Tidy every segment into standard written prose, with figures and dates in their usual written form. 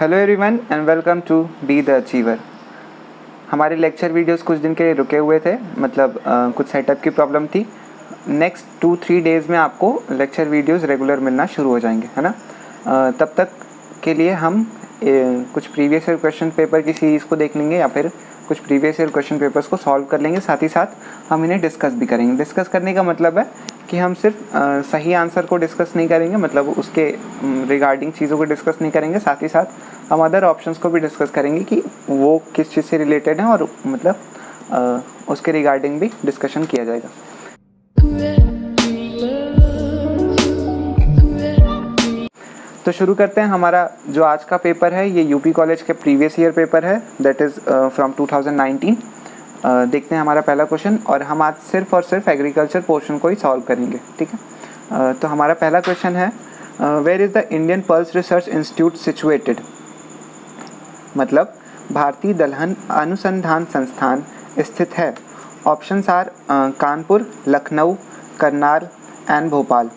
Hello everyone and welcome to be the achiever. हमारे lecture videos कुछ दिन के लिए रुके हुए थे, मतलब कुछ सेटअप की प्रॉब्लम थी। नेक्स्ट 2-3 डेज़ में आपको लेक्चर वीडियोस रेगुलर मिलना शुरू हो जाएंगे, है ना। तब तक के लिए हम कुछ प्रीवियस ईयर क्वेश्चन पेपर की सीरीज़ को देख लेंगे या फिर कुछ प्रीवियस ईयर क्वेश्चन पेपर्स को सॉल्व कर लेंगे। साथ ही साथ हम इन्हें डिस्कस भी करेंगे। डिस्कस करने का मतलब है कि हम सिर्फ सही आंसर को डिस्कस नहीं करेंगे, मतलब उसके रिगार्डिंग चीज़ों को डिस्कस नहीं करेंगे, साथ ही साथ हम अदर ऑप्शंस को भी डिस्कस करेंगे कि वो किस चीज़ से रिलेटेड हैं और मतलब उसके रिगार्डिंग भी डिस्कशन किया जाएगा। तो शुरू करते हैं। हमारा जो आज का पेपर है ये यूपी कॉलेज के प्रीवियस ईयर पेपर है, दैट इज़ फ्रॉम 2019। देखते हैं हमारा पहला क्वेश्चन, और हम आज सिर्फ और सिर्फ एग्रीकल्चर पोर्शन को ही सॉल्व करेंगे, ठीक है। तो हमारा पहला क्वेश्चन है, where is the Indian pulse research institute situated. मतलब भारतीय दलहन अनुसंधान संस्थान स्थित है। Options are Kanpur, Lucknow, Karnal and Bhopal.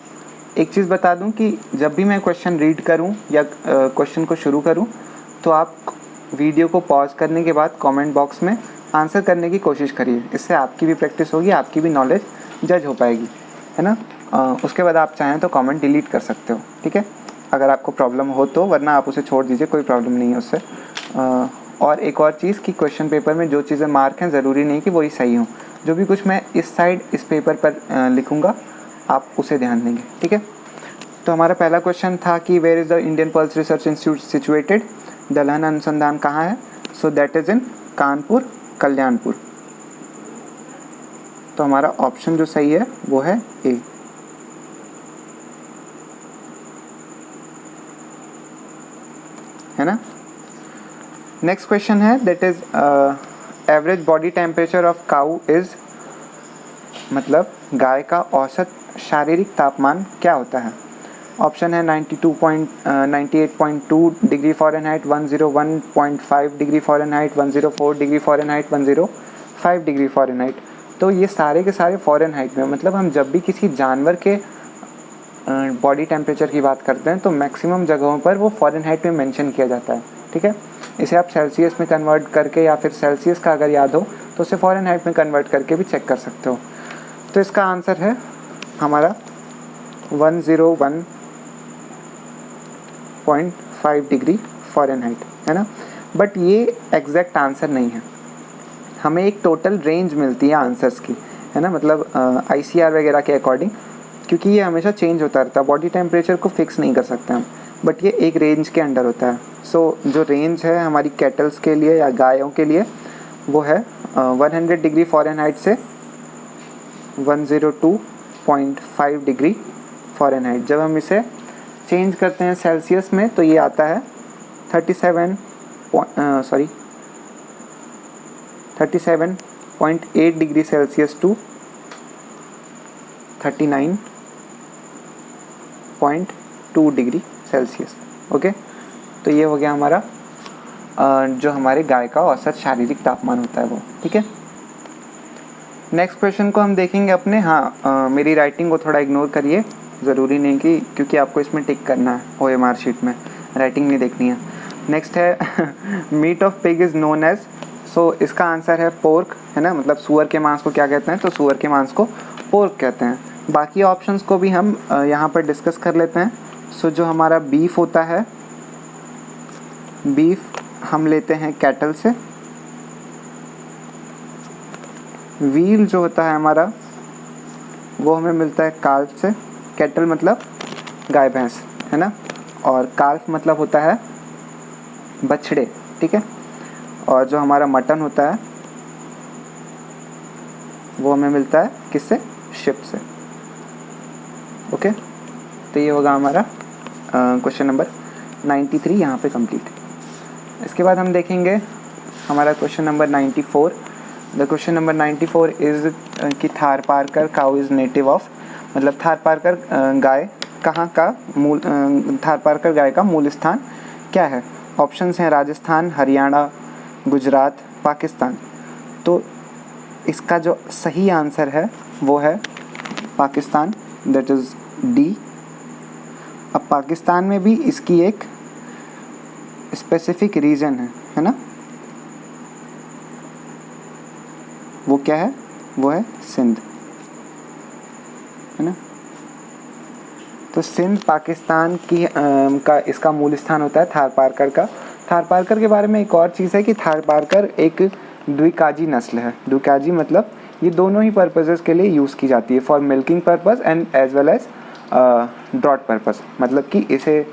एक चीज़ बता दूं कि जब भी मैं क्वेश्चन रीड करूं या क्वेश्चन को शुरू करूं तो आप वीडियो को पॉज करने के बाद कमेंट बॉक्स में आंसर करने की कोशिश करिए। इससे आपकी भी प्रैक्टिस होगी, आपकी भी नॉलेज जज हो पाएगी, है ना। उसके बाद आप चाहें तो कमेंट डिलीट कर सकते हो, ठीक है, अगर आपको प्रॉब्लम हो तो, वरना आप उसे छोड़ दीजिए, कोई प्रॉब्लम नहीं है उससे। और एक और चीज़ कि क्वेश्चन पेपर में जो चीज़ें मार्क हैं ज़रूरी नहीं कि वही सही हों। जो भी कुछ मैं इस साइड इस पेपर पर लिखूँगा आप उसे ध्यान देंगे, ठीक है। तो हमारा पहला क्वेश्चन था कि where is the Indian pulse research institute situated, दलहन अनुसंधान कहाँ है। So that is in Kanpur, Kalyanpur. तो हमारा ऑप्शन जो सही है वो है ए। है ना। नेक्स्ट क्वेश्चन है, that is average body temperature of cow is, मतलब गाय का औसत शारीरिक तापमान क्या होता है। ऑप्शन है 98.2 degree Fahrenheit, 101.5 degree Fahrenheit, 104 degree Fahrenheit, 105 degree Fahrenheit. तो ये सारे के सारे फ़ारेनहाइट में, मतलब हम जब भी किसी जानवर के बॉडी टेम्परेचर की बात करते हैं तो मैक्सिमम जगहों पर वो फ़ारेनहाइट में मेंशन किया जाता है, ठीक है। इसे आप सेल्सियस में कन्वर्ट करके या फिर सेल्सियस का अगर याद हो तो उसे फ़ारेनहाइट में कन्वर्ट करके भी चेक कर सकते हो। तो इसका आंसर है हमारा 101.5 डिग्री फ़ारेनहाइट, है ना। बट ये एग्जैक्ट आंसर नहीं है, हमें एक टोटल रेंज मिलती है आंसर्स की, है ना, मतलब ICR वगैरह के अकॉर्डिंग, क्योंकि ये हमेशा चेंज होता रहता है। बॉडी टेम्परेचर को फिक्स नहीं कर सकते हम, बट ये एक रेंज के अंडर होता है। सो जो रेंज है हमारी कैटल्स के लिए या गायों के लिए वो है 100 डिग्री फ़ारेनहाइट से 102.5 डिग्री फ़ारेनहाइट। जब हम इसे चेंज करते हैं सेल्सियस में तो ये आता है 37.8 degree Celsius to 39.2 degree Celsius. Okay, तो ये हो गया हमारा जो हमारे गाय का औसत शारीरिक तापमान होता है वो, ठीक है। नेक्स्ट क्वेश्चन को हम देखेंगे अपने। मेरी राइटिंग को थोड़ा इग्नोर करिए, ज़रूरी नहीं कि, क्योंकि आपको इसमें टिक करना है OMR शीट में, राइटिंग नहीं देखनी है। नेक्स्ट है meat of pig is known as. So इसका आंसर है पोर्क, है ना, मतलब सूअर के मांस को क्या कहते हैं, तो सूअर के मांस को पोर्क कहते हैं। बाकी ऑप्शंस को भी हम यहाँ पर डिस्कस कर लेते हैं। सो जो हमारा बीफ होता है, बीफ हम लेते हैं कैटल से। व्हील जो होता है हमारा वो हमें मिलता है काल्फ से। कैटल मतलब गाय भैंस, है ना, और काल्फ मतलब होता है बछड़े, ठीक है। और जो हमारा मटन होता है वो हमें मिलता है किससे, शिप से। ओके, तो ये होगा हमारा क्वेश्चन नंबर 93 यहाँ पे कंप्लीट। इसके बाद हम देखेंगे हमारा question number 94। The question number 94 is कि Tharparkar cow is native of, मतलब थारपारकर गाय कहाँ का मूल, थारपारकर गाय का मूल स्थान क्या है। ऑप्शंस हैं राजस्थान, हरियाणा, गुजरात, पाकिस्तान। तो इसका जो सही आंसर है वो है पाकिस्तान, दैट इज़ डी। अब पाकिस्तान में भी इसकी एक स्पेसिफिक रीजन है ना, वो क्या है, वो है सिंध, है ना। तो सिंध पाकिस्तान की का इसका मूल स्थान होता है थारपारकर का। थारपारकर के बारे में एक और चीज़ है कि थारपारकर एक द्विकाजी नस्ल है। द्विकाजी मतलब ये दोनों ही पर्पसेस के लिए यूज़ की जाती है, for milking purpose and as well as drought purpose, मतलब कि इसे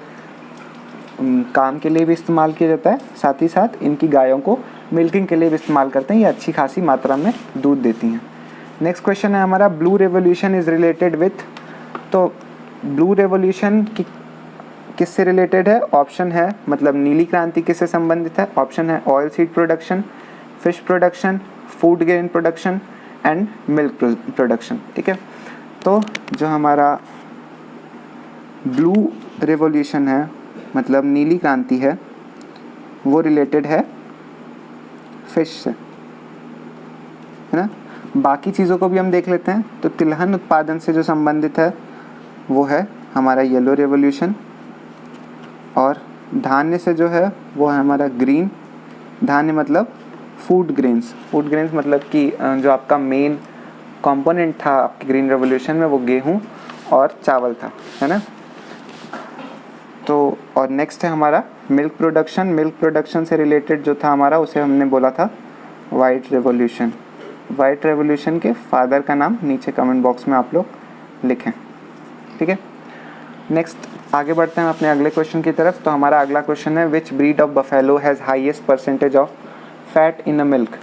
काम के लिए भी इस्तेमाल किया जाता है, साथ ही साथ इनकी गायों को मिल्किंग के लिए भी इस्तेमाल करते हैं, ये अच्छी खासी मात्रा में दूध देती हैं। नेक्स्ट क्वेश्चन है हमारा, blue revolution is related with. तो ब्लू रेवोल्यूशन की किससे रिलेटेड है? ऑप्शन है मतलब नीली क्रांति किससे संबंधित है? ऑप्शन है oil seed production, fish production, food grain production and milk production. ठीक है, तो जो हमारा ब्लू रेवोल्यूशन है मतलब नीली क्रांति है, वो रिलेटेड है फिश से, है ना। बाकी चीज़ों को भी हम देख लेते हैं। तो तिलहन उत्पादन से जो संबंधित है वो है हमारा येलो रेवोल्यूशन, और धान्य से जो है वो है हमारा ग्रीन। धान्य मतलब फूड ग्रेन्स, फूड ग्रेन्स मतलब कि जो आपका मेन कंपोनेंट था आपकी ग्रीन रेवोल्यूशन में वो गेहूं और चावल था, है ना। तो और नेक्स्ट है हमारा मिल्क प्रोडक्शन। मिल्क प्रोडक्शन से रिलेटेड जो था हमारा उसे हमने बोला था वाइट रेवोल्यूशन। वाइट रेवोल्यूशन के फादर का नाम नीचे कमेंट बॉक्स में आप लोग लिखें, ठीक है। नेक्स्ट आगे बढ़ते हैं अपने अगले क्वेश्चन की तरफ। तो हमारा अगला क्वेश्चन है, which breed of buffalo has highest percentage of fat in a milk.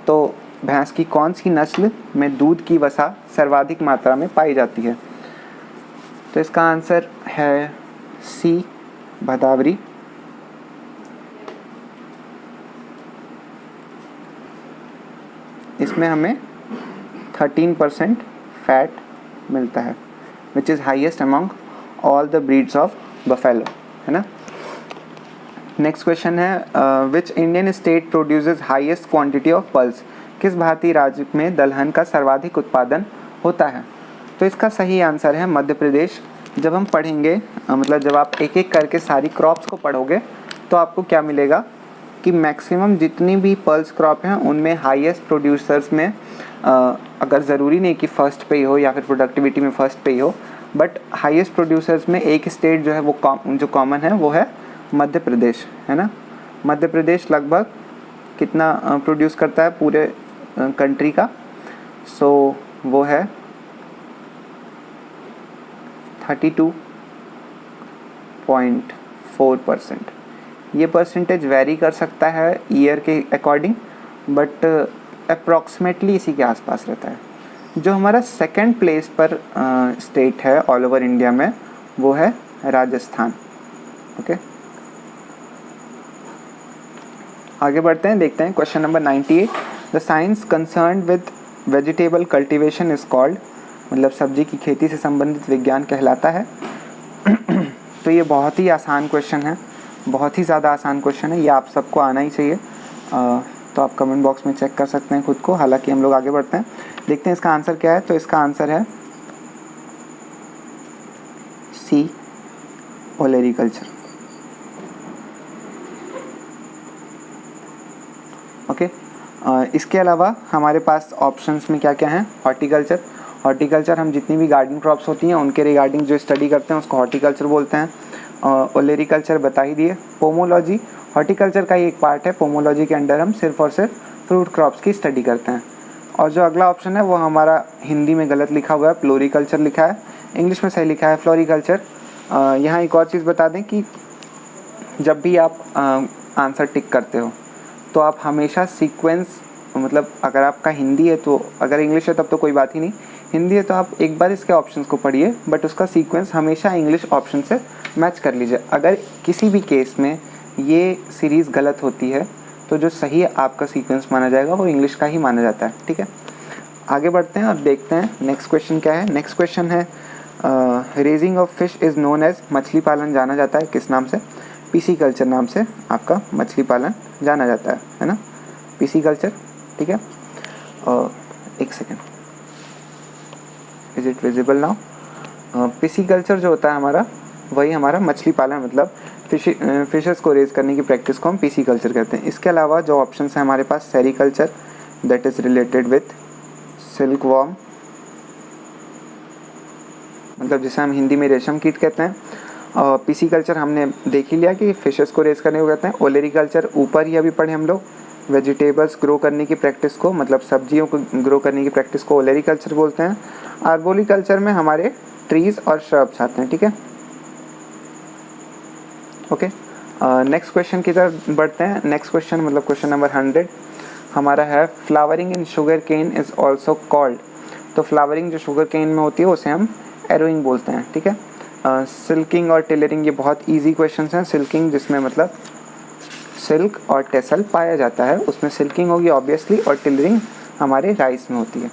तो भैंस की कौन सी नस्ल में दूध की वसा सर्वाधिक मात्रा में पाई जाती है? तो इसका आंसर है सी, भदावरी। इसमें हमें 13% फैट मिलता है, which is highest among all the breeds of buffalo, है ना। नेक्स्ट क्वेश्चन है, which Indian state produces highest quantity of pulse. किस भारतीय राज्य में दलहन का सर्वाधिक उत्पादन होता है? तो इसका सही आंसर है मध्य प्रदेश। जब हम पढ़ेंगे मतलब जब आप एक एक करके सारी क्रॉप्स को पढ़ोगे तो आपको क्या मिलेगा कि मैक्सिमम जितनी भी पल्स क्रॉप हैं उनमें हाईएस्ट प्रोड्यूसर्स में अगर ज़रूरी नहीं कि फर्स्ट पे ही हो या फिर प्रोडक्टिविटी में फर्स्ट पे ही हो, बट हाईएस्ट प्रोड्यूसर्स में एक स्टेट जो है वो जो कॉमन है वो है मध्य प्रदेश, है ना। मध्य प्रदेश लगभग कितना प्रोड्यूस करता है पूरे कंट्री का? सो वो है 32.4%। ये परसेंटेज वेरी कर सकता है ईयर के अकॉर्डिंग, बट अप्रॉक्सीमेटली इसी के आसपास रहता है। जो हमारा सेकंड प्लेस पर स्टेट है ऑल ओवर इंडिया में वो है राजस्थान, ओके। आगे बढ़ते हैं, देखते हैं question number 98। The science concern with vegetable cultivation is called. मतलब सब्जी की खेती से संबंधित विज्ञान कहलाता है। तो ये बहुत ही आसान क्वेश्चन है, बहुत ही ज़्यादा आसान क्वेश्चन है, ये आप सबको आना ही चाहिए। तो आप कमेंट बॉक्स में चेक कर सकते हैं खुद को। हालांकि हम लोग आगे बढ़ते हैं, देखते हैं इसका आंसर क्या है। तो इसका आंसर है सी, ओलेरिकल्चर, ओके। इसके अलावा हमारे पास ऑप्शंस में क्या क्या हैं? हॉर्टिकल्चर। हॉर्टिकल्चर हम जितनी भी गार्डन क्रॉप्स होती हैं उनके रिगार्डिंग जो स्टडी करते हैं उसको हॉर्टिकल्चर बोलते हैं। ओलेरिकल्चर बता ही दिए। पोमोलॉजी हॉर्टिकल्चर का ही एक पार्ट है। पोमोलॉजी के अंडर हम सिर्फ और सिर्फ फ्रूट क्रॉप्स की स्टडी करते हैं। और जो अगला ऑप्शन है वो हमारा हिंदी में गलत लिखा हुआ है, फ्लोरिकल्चर लिखा है, इंग्लिश में सही लिखा है फ्लोरिकल्चर। यहाँ एक और चीज़ बता दें कि जब भी आप आंसर टिक करते हो तो आप हमेशा सीक्वेंस, मतलब अगर आपका हिंदी है तो, अगर इंग्लिश है तब तो कोई बात ही नहीं, हिंदी है तो आप एक बार इसके ऑप्शंस को पढ़िए, बट उसका सीक्वेंस हमेशा इंग्लिश ऑप्शन से मैच कर लीजिए। अगर किसी भी केस में ये सीरीज़ गलत होती है तो जो सही आपका सीक्वेंस माना जाएगा वो इंग्लिश का ही माना जाता है, ठीक है। आगे बढ़ते हैं और देखते हैं नेक्स्ट क्वेश्चन क्या है। नेक्स्ट क्वेश्चन है, raising of fish is known as. मछली पालन जाना जाता है किस नाम से? पीसी कल्चर नाम से आपका मछली पालन जाना जाता है ना, पीसी कल्चर, ठीक है। एक second, is it visible now? PC culture जो होता है हमारा वही हमारा मछली पालन मतलब फिशेस को रेज करने की प्रैक्टिस को हम पीसी कल्चर कहते हैं। इसके अलावा जो ऑप्शन है हमारे पास, sericulture that is related with silk worm, मतलब जिसे हम हिंदी में रेशम कीट कहते हैं। पीसी कल्चर हमने देख ही लिया कि फिशेस को रेज करने को कहते हैं। ओलेरीकल्चर ऊपर ही अभी पढ़े हम लोग, वेजिटेबल्स ग्रो करने की प्रैक्टिस को, मतलब सब्जियों को ग्रो करने की प्रैक्टिस को ओलेरीकल्चर बोलते हैं। आर्बोरिकल्चर में हमारे ट्रीज और श्रब्स आते हैं, ठीक है। ओके, नेक्स्ट क्वेश्चन की तरफ बढ़ते हैं। नेक्स्ट क्वेश्चन मतलब क्वेश्चन नंबर 100 हमारा है, flowering in sugar cane is also called. तो फ्लावरिंग जो शुगर केन में होती है उसे हम एरोइंग बोलते हैं, ठीक है। सिल्किंग और टेलरिंग ये बहुत इजी क्वेश्चन हैं। सिल्किंग जिसमें मतलब सिल्क और टेसल पाया जाता है, उसमें सिल्किंग होगी ऑब्वियसली, और टेलरिंग हमारे राइस में होती है।